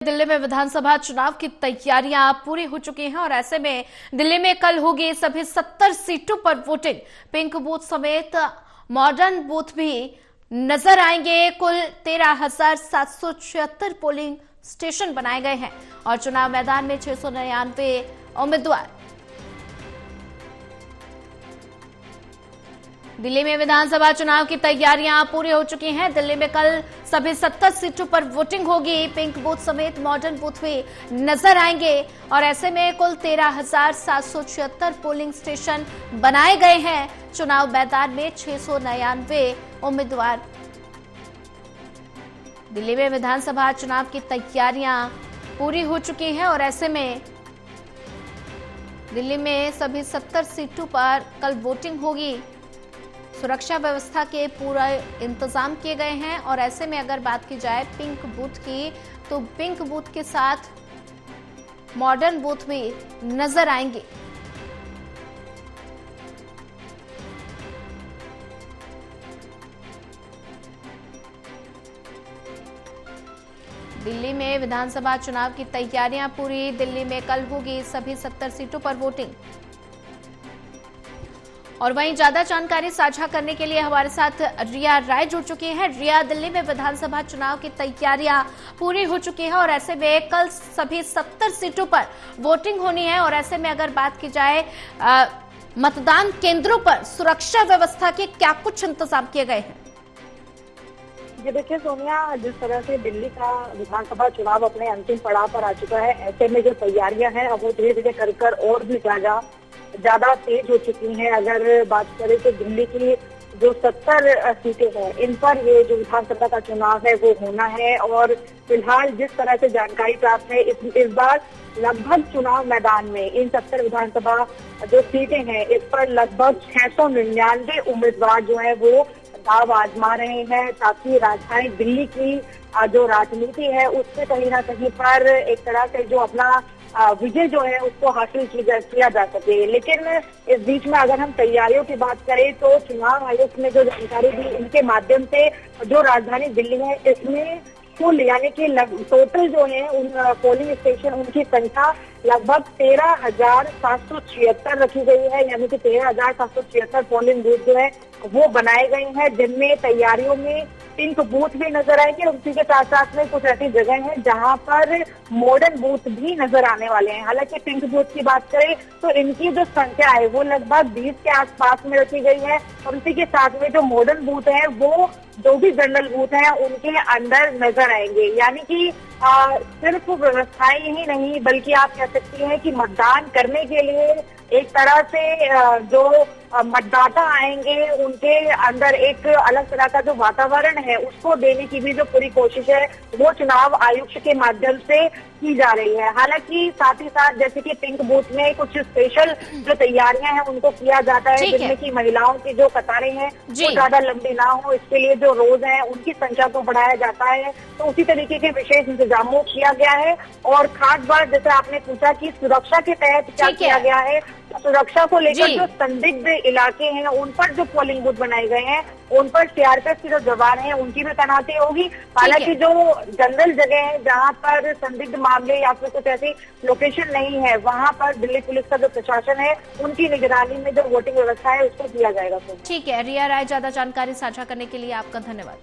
दिल्ली में विधानसभा चुनाव की तैयारियां पूरी हो चुकी हैं और ऐसे में दिल्ली में कल होगी सभी 70 सीटों पर वोटिंग। पिंक बूथ समेत मॉडर्न बूथ भी नजर आएंगे। कुल 13,776 पोलिंग स्टेशन बनाए गए हैं और चुनाव मैदान में 699 उम्मीदवार। दिल्ली में विधानसभा चुनाव की तैयारियां पूरी हो चुकी हैं। दिल्ली में कल सभी 70 सीटों पर वोटिंग होगी। पिंक बूथ समेत मॉडर्न बूथ भी नजर आएंगे और ऐसे में कुल 13,776 पोलिंग स्टेशन बनाए गए हैं। चुनाव मैदान में 699 उम्मीदवार। दिल्ली में विधानसभा चुनाव की तैयारियां पूरी हो चुकी हैं और ऐसे में दिल्ली में सभी 70 सीटों पर कल वोटिंग होगी। सुरक्षा व्यवस्था के पूरा इंतजाम किए गए हैं और ऐसे में अगर बात की जाए पिंक बूथ की, तो पिंक बूथ के साथ मॉडर्न बूथ भी नजर आएंगे। दिल्ली में विधानसभा चुनाव की तैयारियां पूरी। दिल्ली में कल होगी सभी 70 सीटों पर वोटिंग। और वहीं ज्यादा जानकारी साझा करने के लिए हमारे साथ रिया राय जुड़ चुकी हैं। रिया, दिल्ली में विधानसभा चुनाव की तैयारियां पूरी हो चुकी है और ऐसे में कल सभी 70 सीटों पर वोटिंग होनी है और ऐसे में अगर बात की जाए मतदान केंद्रों पर सुरक्षा व्यवस्था के क्या कुछ इंतजाम किए गए हैं? जी देखिए सोनिया, जिस तरह से दिल्ली का विधानसभा चुनाव अपने अंतिम पड़ाव पर आ चुका है, ऐसे में जो तैयारियां हैं अब वो धीरे धीरे कर और भी ज्यादा तेज हो चुकी हैं। अगर बात करें तो दिल्ली की जो 70 सीटें हैं, इन पर ये जो विधानसभा का चुनाव है वो होना है। और फिलहाल जिस तरह से जानकारी प्राप्त है, इस बार लगभग चुनाव मैदान में इन 70 विधानसभा जो सीटें हैं, इस पर लगभग 699 उम्मीदवार जो है वो दाव आजमा रहे हैं, ताकि राजधानी दिल्ली की जो राजनीति है उससे कहीं ना कहीं पर एक तरह से जो अपना विजय जो है उसको हासिल किया जा सके। लेकिन इस बीच में अगर हम तैयारियों की बात करें तो चुनाव आयोग ने जो जानकारी दी, इनके माध्यम से जो राजधानी दिल्ली है इसमें कुल यानी कि टोटल जो है उन पोलिंग स्टेशन उनकी संख्या लगभग 13,776 रखी गई है, यानी कि 13,776 पोलिंग बूथ जो है वो बनाए गए हैं, जिनमें तैयारियों में पिंक बूथ भी नजर आएंगे और उसी के साथ साथ में कुछ ऐसी जगह है जहां पर मॉडर्न बूथ भी नजर आने वाले हैं। हालांकि पिंक बूथ की बात करें तो इनकी जो संख्या है वो लगभग 20 के आसपास में रखी गई है और उसी के साथ में जो मॉडर्न बूथ है वो जो भी जनरल बूथ है उनके अंदर नजर आएंगे। यानी कि सिर्फ व्यवस्थाएं ही नहीं बल्कि आप कह सकती हैं कि मतदान करने के लिए एक तरह से जो मतदाता आएंगे उनके अंदर एक अलग तरह का जो वातावरण है उसको देने की भी जो पूरी कोशिश है वो चुनाव आयुक्त के माध्यम से की जा रही है। हालांकि साथ ही साथ जैसे कि पिंक बूथ में कुछ स्पेशल जो तैयारियां हैं उनको किया जाता है, जिनमें की महिलाओं की जो कतारें हैं वो ज्यादा लंबी ना हो, इसके लिए जो रोज है उनकी संख्या को बढ़ाया जाता है। तो उसी तरीके के विशेष इंतजामों किया गया है। और खास बात जैसे आपने पूछा कि सुरक्षा के तहत क्या किया गया है, तो सुरक्षा को लेकर जो संदिग्ध इलाके हैं उन पर जो पोलिंग बूथ बनाए गए हैं उन पर सीआरपीएफ के जो जवान हैं उनकी भी तैनाती होगी। हालांकि जो जनरल जगह है जहां पर संदिग्ध मामले या फिर कुछ ऐसी लोकेशन नहीं है, वहां पर दिल्ली पुलिस का जो प्रशासन है उनकी निगरानी में जो वोटिंग व्यवस्था है उसको किया जाएगा। ठीक है रिया राय, ज्यादा जानकारी साझा करने के लिए आपका धन्यवाद।